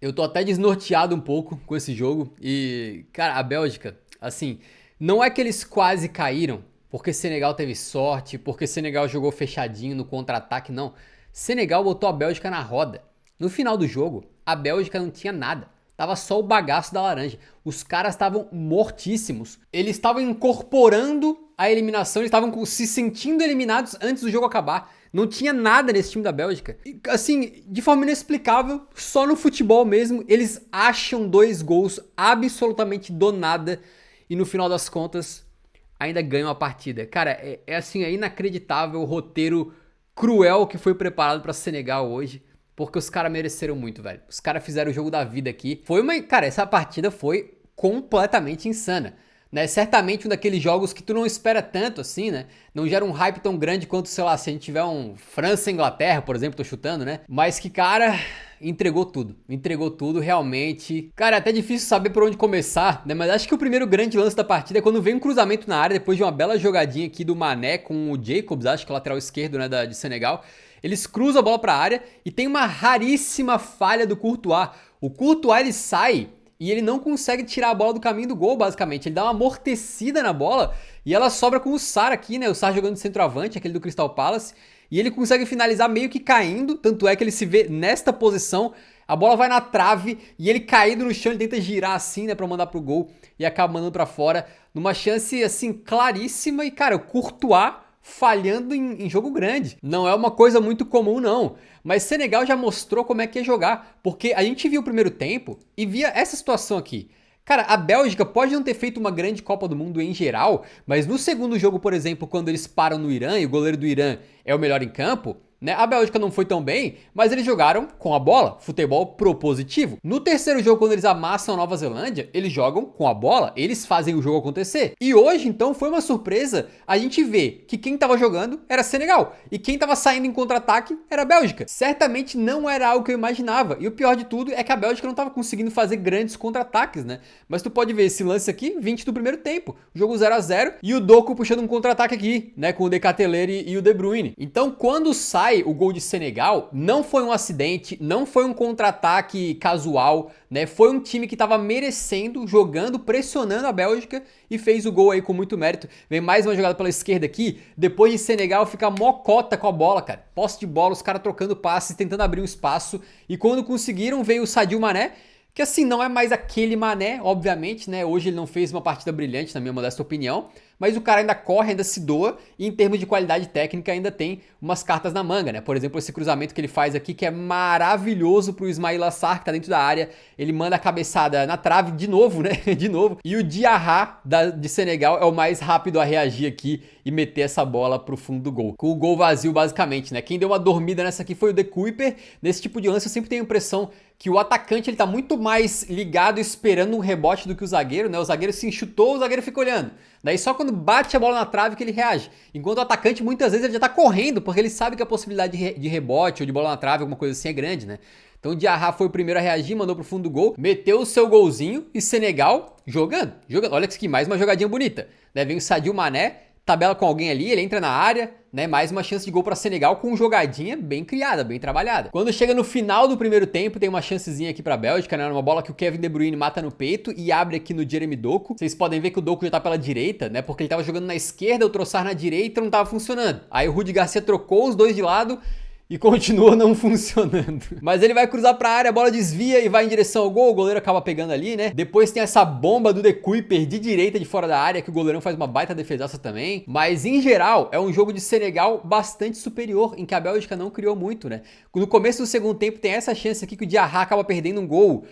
Eu tô até desnorteado um pouco com esse jogo. E, cara, a Bélgica, assim, não é que eles quase caíram porque Senegal teve sorte, porque Senegal jogou fechadinho no contra-ataque, não. Senegal botou a Bélgica na roda. No final do jogo, a Bélgica não tinha nada. Tava só o bagaço da laranja. Os caras estavam mortíssimos. Eles estavam incorporando a eliminação, eles estavam se sentindo eliminados antes do jogo acabar. Não tinha nada nesse time da Bélgica. E, assim, de forma inexplicável, só no futebol mesmo, eles acham dois gols absolutamente do nada. E no final das contas, ainda ganham a partida. Cara, assim, é inacreditável o roteiro cruel que foi preparado pra Senegal hoje. Porque os caras mereceram muito, velho. Os caras fizeram o jogo da vida aqui. Cara, essa partida foi completamente insana. Né? Certamente um daqueles jogos que tu não espera tanto assim, né? Não gera um hype tão grande quanto, sei lá, se a gente tiver um França e Inglaterra, por exemplo, tô chutando, né? Mas que, cara, entregou tudo realmente. Cara, é até difícil saber por onde começar, né? Mas acho que o primeiro grande lance da partida é quando vem um cruzamento na área, depois de uma bela jogadinha aqui do Mané com o Jacobs, acho que é o lateral esquerdo, né, de Senegal. Eles cruzam a bola pra área e tem uma raríssima falha do Courtois. O Courtois, ele sai e ele não consegue tirar a bola do caminho do gol, basicamente. Ele dá uma amortecida na bola e ela sobra com o Sarr aqui, né? O Sarr jogando de centroavante, aquele do Crystal Palace. E ele consegue finalizar meio que caindo, tanto é que ele se vê nesta posição. A bola vai na trave e ele caído no chão, ele tenta girar assim, né, pra mandar pro gol e acaba mandando pra fora. Numa chance, assim, claríssima. E, cara, o Courtois falhando em jogo grande. Não é uma coisa muito comum, não. Mas Senegal já mostrou como é que é jogar. Porque a gente viu o primeiro tempo e via essa situação aqui. Cara, a Bélgica pode não ter feito uma grande Copa do Mundo em geral, mas no segundo jogo, por exemplo, quando eles param no Irã e o goleiro do Irã é o melhor em campo, né? A Bélgica não foi tão bem, mas eles jogaram com a bola, futebol propositivo. No terceiro jogo, quando eles amassam a Nova Zelândia, eles jogam com a bola, eles fazem o jogo acontecer. E hoje, então, foi uma surpresa a gente ver que quem tava jogando era Senegal e quem tava saindo em contra-ataque era a Bélgica. Certamente não era algo que eu imaginava. E o pior de tudo é que a Bélgica não tava conseguindo fazer grandes contra-ataques, né? Mas tu pode ver esse lance aqui, 20 do primeiro tempo. Jogo 0 a 0 e o Doku puxando um contra-ataque aqui, né, com o Decatelere e o De Bruyne. Então, quando sai o gol de Senegal, não foi um acidente, não foi um contra-ataque casual, né? Foi um time que estava merecendo, jogando, pressionando a Bélgica e fez o gol aí com muito mérito. Vem mais uma jogada pela esquerda aqui, depois de Senegal ficar mocota com a bola, cara. Posse de bola, os caras trocando passes, tentando abrir um espaço. E quando conseguiram, veio o Sadio Mané, que assim, não é mais aquele Mané, obviamente, né? Hoje ele não fez uma partida brilhante, na minha modesta opinião, mas o cara ainda corre, ainda se doa e em termos de qualidade técnica ainda tem umas cartas na manga, né? Por exemplo, esse cruzamento que ele faz aqui, que é maravilhoso pro Ismaila Sarr, que tá dentro da área, ele manda a cabeçada na trave de novo, né? De novo. E o Diarra de Senegal é o mais rápido a reagir aqui e meter essa bola pro fundo do gol. Com o gol vazio, basicamente, né? Quem deu uma dormida nessa aqui foi o De Kuyper. Nesse tipo de lance eu sempre tenho a impressão que o atacante ele tá muito mais ligado esperando um rebote do que o zagueiro, né? O zagueiro se enxutou, o zagueiro fica olhando. Daí só quando bate a bola na trave que ele reage. Enquanto o atacante muitas vezes ele já tá correndo, porque ele sabe que a possibilidade de rebote ou de bola na trave, alguma coisa assim, é grande, né? Então o Diarra foi o primeiro a reagir, mandou pro fundo do gol, meteu o seu golzinho e Senegal jogando. Olha que mais uma jogadinha bonita. Daí vem o Sadio Mané, tabela com alguém ali, ele entra na área, né? Mais uma chance de gol para Senegal com jogadinha bem criada, bem trabalhada. Quando chega no final do primeiro tempo, tem uma chancezinha aqui para Bélgica, né? Uma bola que o Kevin De Bruyne mata no peito e abre aqui no Jeremy Doku. Vocês podem ver que o Doku já tá pela direita, né? Porque ele tava jogando na esquerda, o Trossard na direita, não tava funcionando. Aí o Rudi Garcia trocou os dois de lado e continua não funcionando. Mas ele vai cruzar pra área, a bola desvia e vai em direção ao gol, o goleiro acaba pegando ali, né? Depois tem essa bomba do De Kuyper de direita de fora da área, que o goleirão faz uma baita defesaça também. Mas, em geral, é um jogo de Senegal bastante superior, em que a Bélgica não criou muito, né? No começo do segundo tempo tem essa chance aqui que o Diarra acaba perdendo um gol.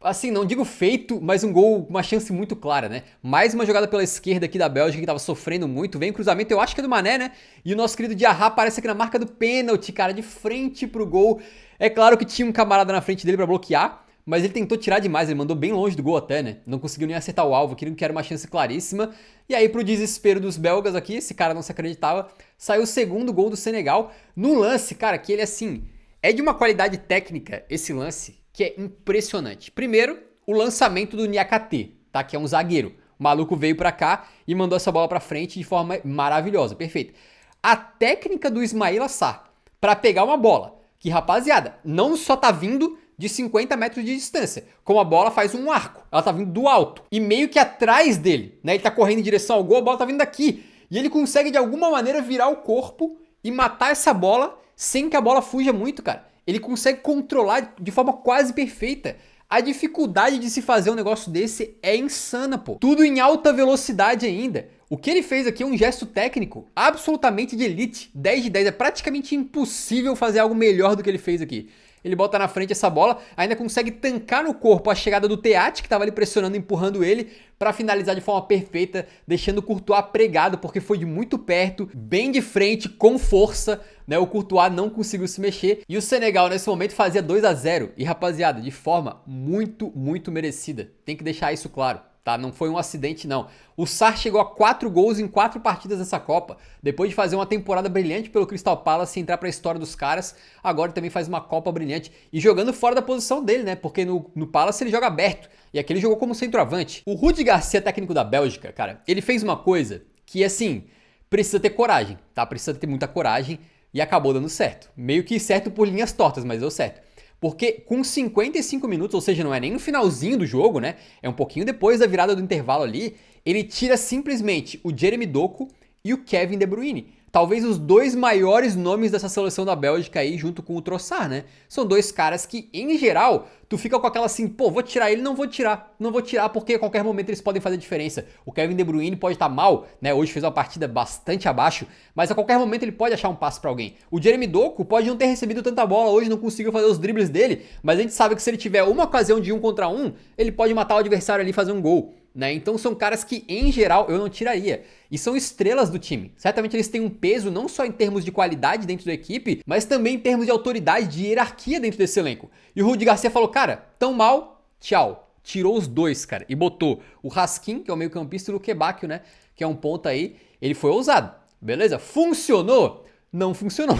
Assim, não digo feito, mas um gol, uma chance muito clara, né? Mais uma jogada pela esquerda aqui da Bélgica que tava sofrendo muito. Vem cruzamento, eu acho que é do Mané, né? E o nosso querido Diarra aparece aqui na marca do pênalti, cara, de frente pro gol. É claro que tinha um camarada na frente dele pra bloquear, mas ele tentou tirar demais, ele mandou bem longe do gol até, né? Não conseguiu nem acertar o alvo, que era uma chance claríssima. E aí, pro desespero dos belgas aqui, esse cara não se acreditava, saiu o segundo gol do Senegal. Num lance, cara, que ele assim, é de uma qualidade técnica, esse lance, que é impressionante. Primeiro, o lançamento do Niakate, tá? Que é um zagueiro. O maluco veio pra cá e mandou essa bola pra frente de forma maravilhosa, perfeito. A técnica do Ismaila Sarr pra pegar uma bola, que rapaziada, não só tá vindo de 50 metros de distância. Como a bola faz um arco, ela tá vindo do alto. E meio que atrás dele, né? Ele tá correndo em direção ao gol, a bola tá vindo daqui. E ele consegue de alguma maneira virar o corpo e matar essa bola sem que a bola fuja muito, cara. Ele consegue controlar de forma quase perfeita. A dificuldade de se fazer um negócio desse é insana, pô. Tudo em alta velocidade ainda. O que ele fez aqui é um gesto técnico absolutamente de elite. 10 de 10. É praticamente impossível fazer algo melhor do que ele fez aqui. Ele bota na frente essa bola, ainda consegue tancar no corpo a chegada do Teat, que estava ali pressionando, empurrando ele, para finalizar de forma perfeita, deixando o Courtois pregado, porque foi de muito perto, bem de frente, com força, né? O Courtois não conseguiu se mexer, e o Senegal nesse momento fazia 2-0, e rapaziada, de forma muito, muito merecida. Tem que deixar isso claro. Tá? Não foi um acidente, não. O Sarr chegou a 4 gols em 4 partidas nessa Copa. Depois de fazer uma temporada brilhante pelo Crystal Palace e entrar pra história dos caras, agora ele também faz uma Copa brilhante. E jogando fora da posição dele, né? Porque no Palace ele joga aberto. E aqui ele jogou como centroavante. O Rudi Garcia, técnico da Bélgica, cara, ele fez uma coisa que, assim, precisa ter coragem, tá? Precisa ter muita coragem e acabou dando certo. Meio que certo por linhas tortas, mas deu certo. Porque com 55 minutos, ou seja, não é nem no finalzinho do jogo, né? É um pouquinho depois da virada do intervalo ali, ele tira simplesmente o Jeremy Doku e o Kevin De Bruyne. Talvez os dois maiores nomes dessa seleção da Bélgica aí, junto com o Trossard, né? São dois caras que, em geral, tu fica com aquela assim, pô, vou tirar ele, não vou tirar porque a qualquer momento eles podem fazer diferença. O Kevin De Bruyne pode estar mal, né? Hoje fez uma partida bastante abaixo, mas a qualquer momento ele pode achar um passe pra alguém. O Jeremy Doku pode não ter recebido tanta bola hoje, não conseguiu fazer os dribles dele, mas a gente sabe que se ele tiver uma ocasião de 1 contra 1, ele pode matar o adversário ali e fazer um gol. Né? Então são caras que, em geral, eu não tiraria. E são estrelas do time. Certamente eles têm um peso não só em termos de qualidade dentro da equipe, mas também em termos de autoridade, de hierarquia dentro desse elenco. E o Rudi Garcia falou, cara, tão mal, tchau. Tirou os dois, cara, e botou o Raskin, que é o meio campista, e o Luque Bacchio, né, que é um ponta aí. Ele foi ousado, beleza? Funcionou? Não funcionou.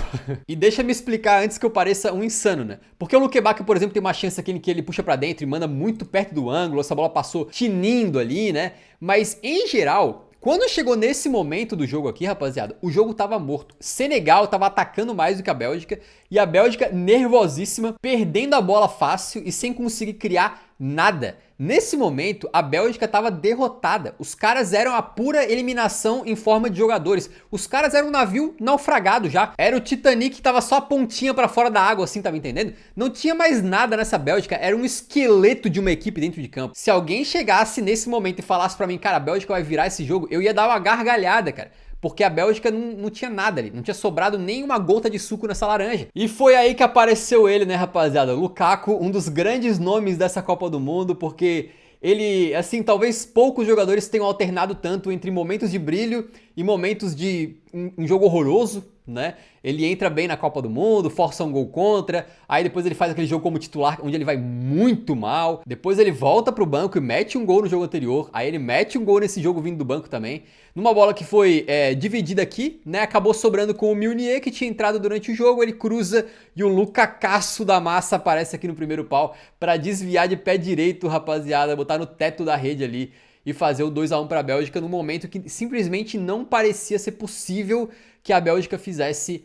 E deixa me explicar antes que eu pareça um insano, né? Porque o Luque Bacchio, por exemplo, tem uma chance aqui em que ele puxa pra dentro e manda muito perto do ângulo, essa bola passou tinindo ali, né? Mas, em geral, quando chegou nesse momento do jogo aqui, rapaziada, o jogo tava morto. Senegal tava atacando mais do que a Bélgica, e a Bélgica nervosíssima, perdendo a bola fácil e sem conseguir criar nada. Nesse momento, a Bélgica estava derrotada. Os caras eram a pura eliminação em forma de jogadores. Os caras eram um navio naufragado já. Era o Titanic que tava só a pontinha pra fora da água, assim, tá me entendendo? Não tinha mais nada nessa Bélgica. Era um esqueleto de uma equipe dentro de campo. Se alguém chegasse nesse momento e falasse pra mim, cara, a Bélgica vai virar esse jogo, eu ia dar uma gargalhada, cara. Porque a Bélgica não tinha nada ali, não tinha sobrado nenhuma gota de suco nessa laranja. E foi aí que apareceu ele, né, rapaziada? Lukaku, um dos grandes nomes dessa Copa do Mundo, porque ele, assim, talvez poucos jogadores tenham alternado tanto entre momentos de brilho e momentos de um jogo horroroso, né? Ele entra bem na Copa do Mundo, força um gol contra, aí depois ele faz aquele jogo como titular, onde ele vai muito mal, depois ele volta pro banco e mete um gol no jogo anterior, aí ele mete um gol nesse jogo vindo do banco também, numa bola que foi dividida aqui, né? Acabou sobrando com o Meunier, que tinha entrado durante o jogo, ele cruza e o Lukaku da massa aparece aqui no primeiro pau para desviar de pé direito, rapaziada, botar no teto da rede ali e fazer o 2-1 para a Bélgica num momento que simplesmente não parecia ser possível que a Bélgica fizesse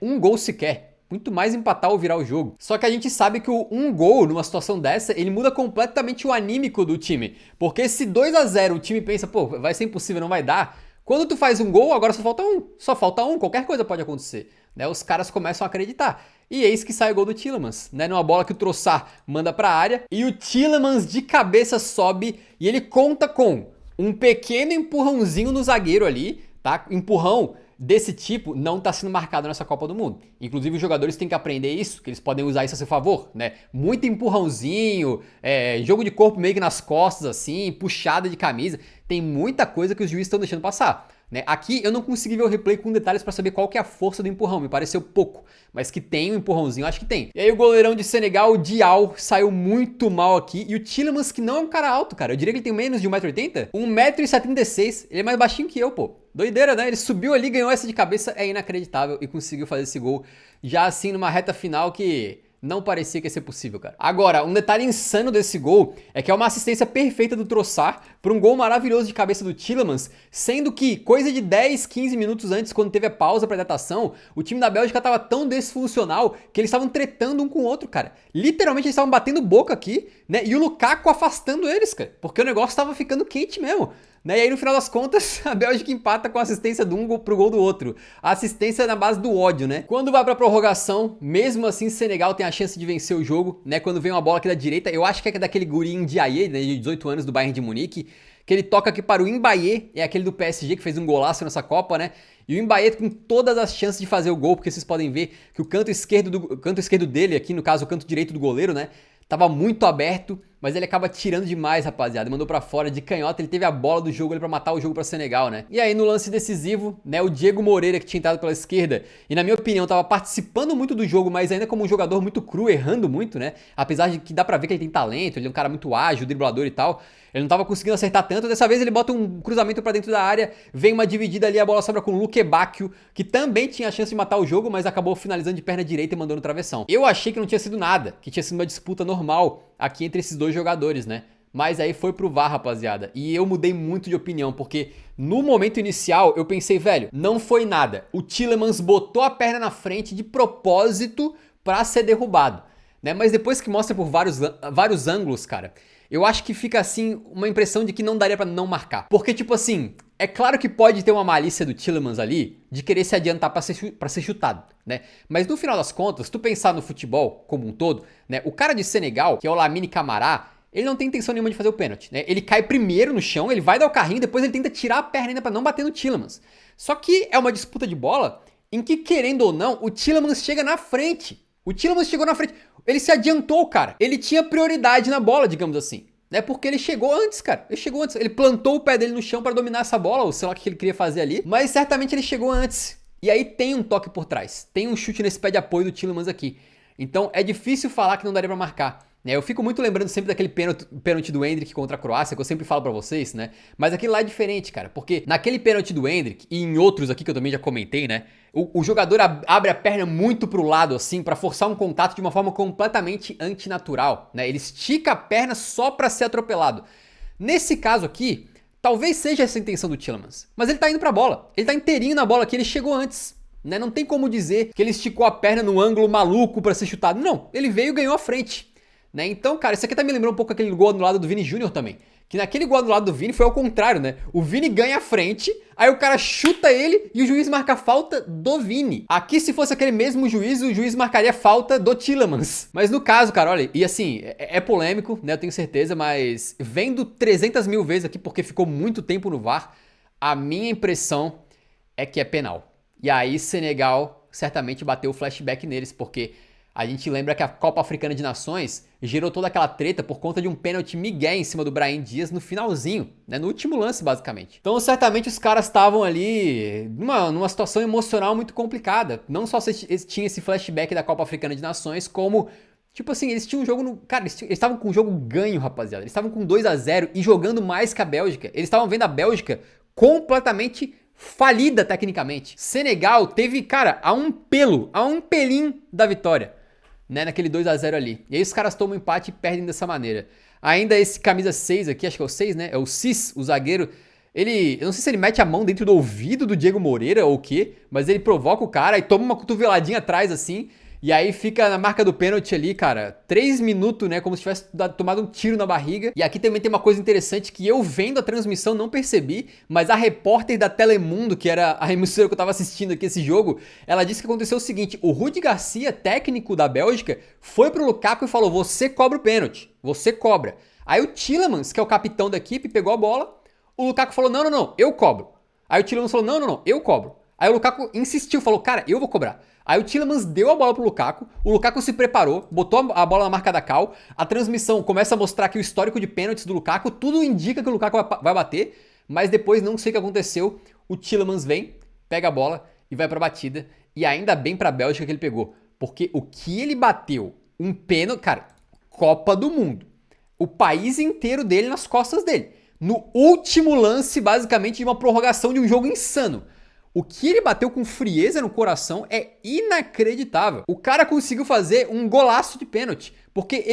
um gol sequer. Muito mais empatar ou virar o jogo. Só que a gente sabe que um gol numa situação dessa, ele muda completamente o anímico do time. Porque se 2-0 o time pensa, pô, vai ser impossível, não vai dar. Quando tu faz um gol, agora só falta um. Só falta um, qualquer coisa pode acontecer. Né? Os caras começam a acreditar. E eis que sai o gol do Tielemans, né? Numa bola que o Trossard manda pra área. E o Tielemans de cabeça sobe e ele conta com um pequeno empurrãozinho no zagueiro ali, tá? Empurrão desse tipo não está sendo marcado nessa Copa do Mundo. Inclusive os jogadores têm que aprender isso, que eles podem usar isso a seu favor, né? Muito empurrãozinho, jogo de corpo meio que nas costas assim, puxada de camisa. Tem muita coisa que os juízes estão deixando passar. Né? Aqui eu não consegui ver o replay com detalhes para saber qual que é a força do empurrão, me pareceu pouco, mas que tem um empurrãozinho, acho que tem. E aí o goleirão de Senegal, o Dial, saiu muito mal aqui, e o Tielemans, que não é um cara alto, cara, eu diria que ele tem menos de 1,80m, 1,76m, ele é mais baixinho que eu, pô. Doideira, né? Ele subiu ali, ganhou essa de cabeça, é inacreditável, e conseguiu fazer esse gol, já assim numa reta final que Não parecia que ia ser possível, cara. Agora, um detalhe insano desse gol é que é uma assistência perfeita do Trossard para um gol maravilhoso de cabeça do Tielemans, sendo que coisa de 10, 15 minutos antes, quando teve a pausa para hidratação, o time da Bélgica estava tão disfuncional que eles estavam tretando um com o outro, cara. Literalmente eles estavam batendo boca aqui, né? E o Lukaku afastando eles, cara, porque o negócio estava ficando quente mesmo. Né? E aí, no final das contas, a Bélgica empata com a assistência de um pro gol do outro. A assistência na base do ódio, né? Quando vai pra prorrogação, mesmo assim, Senegal tem a chance de vencer o jogo, né? Quando vem uma bola aqui da direita, eu acho que é daquele guri Ndiaye, né? De 18 anos, do Bayern de Munique, que ele toca aqui para o Mbaye, é aquele do PSG que fez um golaço nessa Copa, né? E o Mbaye com todas as chances de fazer o gol, porque vocês podem ver que o canto esquerdo dele, aqui no caso o canto direito do goleiro, né? Tava muito aberto, mas ele acaba tirando demais, rapaziada. Mandou pra fora de canhota, ele teve a bola do jogo ali pra matar o jogo pra Senegal, né? E aí no lance decisivo, né, o Diego Moreira, que tinha entrado pela esquerda, e na minha opinião tava participando muito do jogo, mas ainda como um jogador muito cru, errando muito, né? Apesar de que dá pra ver que ele tem talento, ele é um cara muito ágil, driblador e tal. Ele não tava conseguindo acertar tanto, dessa vez ele bota um cruzamento pra dentro da área, vem uma dividida ali, a bola sobra com o Luque Bacchio, que também tinha a chance de matar o jogo, mas acabou finalizando de perna direita e mandou no travessão. Eu achei que não tinha sido nada, que tinha sido uma disputa normal aqui entre esses dois jogadores, né? Mas aí foi pro VAR, rapaziada. E eu mudei muito de opinião, porque no momento inicial eu pensei, velho, não foi nada. O Tielemans botou a perna na frente de propósito pra ser derrubado, né? Mas depois que mostra por vários ângulos, cara, eu acho que fica assim uma impressão de que não daria pra não marcar. Porque, tipo assim, é claro que pode ter uma malícia do Tielemans ali de querer se adiantar pra ser chutado, né? Mas no final das contas, se tu pensar no futebol como um todo, né? O cara de Senegal, que é o Lamine Camara, ele não tem intenção nenhuma de fazer o pênalti, né? Ele cai primeiro no chão, ele vai dar o carrinho, depois ele tenta tirar a perna ainda pra não bater no Tielemans. Só que é uma disputa de bola em que, querendo ou não, o Tielemans chega na frente. O Tielemans chegou na frente. Ele se adiantou, cara. Ele tinha prioridade na bola, digamos assim. Né? Porque ele chegou antes, cara. Ele chegou antes. Ele plantou o pé dele no chão pra dominar essa bola, ou sei lá o que ele queria fazer ali. Mas certamente ele chegou antes. E aí tem um toque por trás. Tem um chute nesse pé de apoio do Tielemans aqui. Então é difícil falar que não daria pra marcar. Eu fico muito lembrando sempre daquele pênalti do Endrick contra a Croácia, que eu sempre falo pra vocês, né? Mas aquele lá é diferente, cara, porque naquele pênalti do Endrick, e em outros aqui que eu também já comentei, né? O jogador abre a perna muito pro lado, assim, pra forçar um contato de uma forma completamente antinatural, né? Ele estica a perna só pra ser atropelado. Nesse caso aqui, talvez seja essa a intenção do Tielemans, mas ele tá indo pra bola, ele tá inteirinho na bola aqui, ele chegou antes. Né? Não tem como dizer que ele esticou a perna num ângulo maluco pra ser chutado. Não, ele veio e ganhou a frente. Né? Então, cara, isso aqui tá me lembrando um pouco aquele gol anulado do Vini Júnior também. Que naquele gol anulado do Vini foi ao contrário, né? O Vini ganha a frente, aí o cara chuta ele e o juiz marca a falta do Vini. Aqui, se fosse aquele mesmo juiz, o juiz marcaria a falta do Tielemans. Mas no caso, cara, olha, e assim, é polêmico, né? Eu tenho certeza, mas vendo 300 mil vezes aqui, porque ficou muito tempo no VAR, a minha impressão é que é penal. E aí, Senegal certamente bateu o flashback neles, porque a gente lembra que a Copa Africana de Nações gerou toda aquela treta por conta de um pênalti migué em cima do Brahim Dias no finalzinho, né, no último lance, basicamente. Então, certamente os caras estavam ali numa situação emocional muito complicada. Não só se tinha esse flashback da Copa Africana de Nações, como, tipo assim, eles tinham um jogo Cara, eles estavam com um jogo ganho, rapaziada. Eles estavam com 2-0 e jogando mais que a Bélgica. Eles estavam vendo a Bélgica completamente falida tecnicamente. Senegal teve, cara, a um pelinho da vitória, né, naquele 2-0 ali. E aí os caras tomam empate e perdem dessa maneira. Ainda esse camisa 6 aqui, acho que é o 6, né? É o Cis, o zagueiro. Eu não sei se ele mete a mão dentro do ouvido do Diego Moreira ou o quê, mas ele provoca o cara e toma uma cotoveladinha atrás assim. E aí fica na marca do pênalti ali, cara, 3 minutos, né, como se tivesse tomado um tiro na barriga. E aqui também tem uma coisa interessante que eu vendo a transmissão não percebi, mas a repórter da Telemundo, que era a emissora que eu tava assistindo aqui esse jogo, ela disse que aconteceu o seguinte: o Rudi Garcia, técnico da Bélgica, foi pro Lukaku e falou: você cobra o pênalti, você cobra. Aí o Tielemans, que é o capitão da equipe, pegou a bola, o Lukaku falou: não, eu cobro. Aí o Tielemans falou: não, eu cobro. Aí o Lukaku insistiu, falou: cara, eu vou cobrar. Aí o Tielemans deu a bola pro Lukaku, o Lukaku se preparou, botou a bola na marca da cal, a transmissão começa a mostrar aqui o histórico de pênaltis do Lukaku, tudo indica que o Lukaku vai bater, mas depois não sei o que aconteceu, o Tielemans vem, pega a bola e vai pra batida, e ainda bem pra Bélgica que ele pegou, porque o que ele bateu, um pênalti, cara, Copa do Mundo, o país inteiro dele nas costas dele, no último lance basicamente de uma prorrogação de um jogo insano. O que ele bateu com frieza no coração é inacreditável. O cara conseguiu fazer um golaço de pênalti. Porque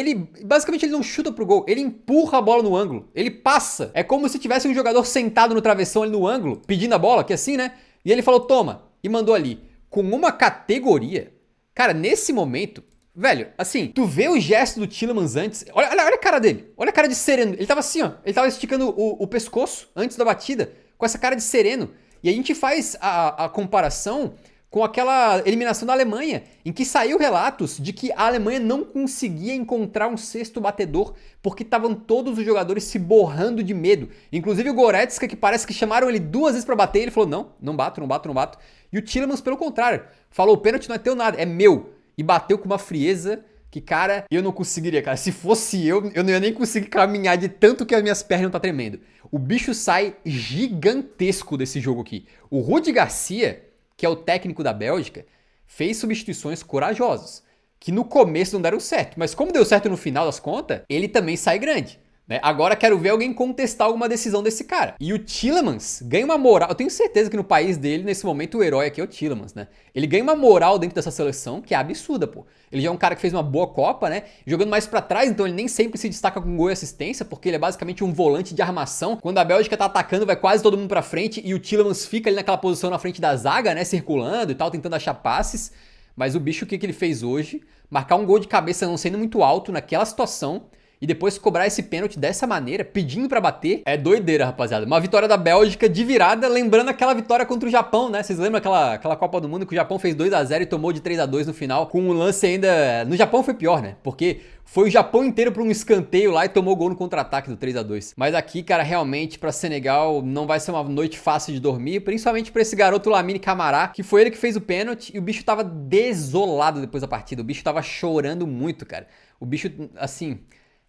basicamente ele não chuta pro gol, ele empurra a bola no ângulo, ele passa. É como se tivesse um jogador sentado no travessão ali no ângulo, pedindo a bola, que é assim, né? E ele falou, toma, e mandou ali. Com uma categoria. Cara, nesse momento, velho, assim, tu vê o gesto do Tielemans antes, olha a cara dele, olha a cara de sereno. Ele tava assim, ó, ele tava esticando o pescoço antes da batida, com essa cara de sereno. E a gente faz a comparação com aquela eliminação da Alemanha, em que saiu relatos de que a Alemanha não conseguia encontrar um sexto batedor porque estavam todos os jogadores se borrando de medo. Inclusive o Goretzka, que parece que chamaram ele 2 vezes pra bater, ele falou, não bato. E o Tielemans, pelo contrário, falou, o pênalti não é teu nada, é meu. E bateu com uma frieza que, cara, eu não conseguiria, cara. Se fosse eu não ia nem conseguir caminhar de tanto que as minhas pernas não tá tremendo. O bicho sai gigantesco desse jogo aqui. O Rudi Garcia, que é o técnico da Bélgica, fez substituições corajosas, que no começo não deram certo, mas como deu certo no final das contas, ele também sai grande. Né? Agora quero ver alguém contestar alguma decisão desse cara. E o Tielemans ganha uma moral. Eu tenho certeza que no país dele, nesse momento, o herói aqui é o Tielemans, né? Ele ganha uma moral dentro dessa seleção que é absurda, pô. Ele já é um cara que fez uma boa Copa, né? Jogando mais pra trás, então ele nem sempre se destaca com gol e assistência, porque ele é basicamente um volante de armação. Quando a Bélgica tá atacando, vai quase todo mundo pra frente e o Tielemans fica ali naquela posição na frente da zaga, né? Circulando e tal, tentando achar passes. Mas o bicho, o que ele fez hoje? Marcar um gol de cabeça não sendo muito alto naquela situação e depois cobrar esse pênalti dessa maneira, pedindo pra bater, é doideira, rapaziada. Uma vitória da Bélgica de virada, lembrando aquela vitória contra o Japão, né? Vocês lembram aquela Copa do Mundo que o Japão fez 2-0 e tomou de 3-2 no final, com um lance ainda... No Japão foi pior, né? Porque foi o Japão inteiro pra um escanteio lá e tomou gol no contra-ataque do 3-2. Mas aqui, cara, realmente pra Senegal não vai ser uma noite fácil de dormir, principalmente pra esse garoto Lamine Camara, que foi ele que fez o pênalti e o bicho tava desolado depois da partida. O bicho tava chorando muito, cara. O bicho, assim...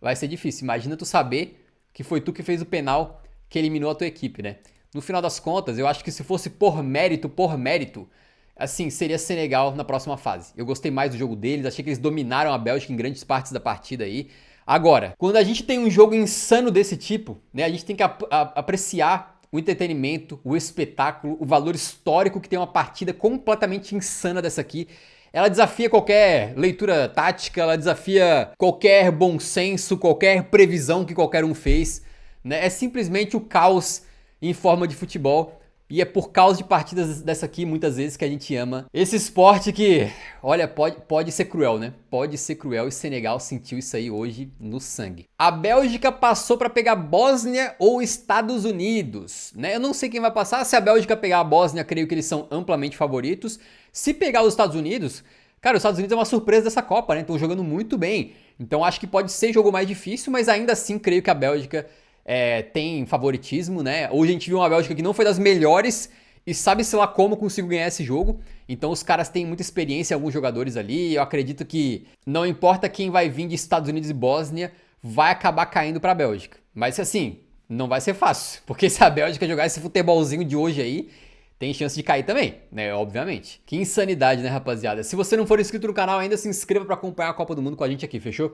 Vai ser difícil. Imagina tu saber que foi tu que fez o penal que eliminou a tua equipe, né? No final das contas, eu acho que se fosse por mérito, assim, seria Senegal na próxima fase. Eu gostei mais do jogo deles, achei que eles dominaram a Bélgica em grandes partes da partida aí. Agora, quando a gente tem um jogo insano desse tipo, né? A gente tem que apreciar o entretenimento, o espetáculo, o valor histórico que tem uma partida completamente insana dessa aqui. Ela desafia qualquer leitura tática, ela desafia qualquer bom senso, qualquer previsão que qualquer um fez, né? É simplesmente o caos em forma de futebol. E é por causa de partidas dessa aqui, muitas vezes, que a gente ama esse esporte que, olha, pode ser cruel, né? Pode ser cruel e Senegal sentiu isso aí hoje no sangue. A Bélgica passou para pegar Bósnia ou Estados Unidos, né? Eu não sei quem vai passar. Se a Bélgica pegar a Bósnia, creio que eles são amplamente favoritos. Se pegar os Estados Unidos, cara, os Estados Unidos é uma surpresa dessa Copa, né? Estão jogando muito bem. Então acho que pode ser jogo mais difícil, mas ainda assim creio que a Bélgica tem favoritismo, né? Hoje a gente viu uma Bélgica que não foi das melhores e sabe-se lá como conseguiu ganhar esse jogo. Então os caras têm muita experiência, alguns jogadores ali. Eu acredito que não importa quem vai vir de Estados Unidos e Bósnia, vai acabar caindo pra Bélgica. Mas assim, não vai ser fácil, porque se a Bélgica jogar esse futebolzinho de hoje aí, tem chance de cair também, né? Obviamente. Que insanidade, né, rapaziada? Se você não for inscrito no canal ainda, se inscreva pra acompanhar a Copa do Mundo com a gente aqui, fechou?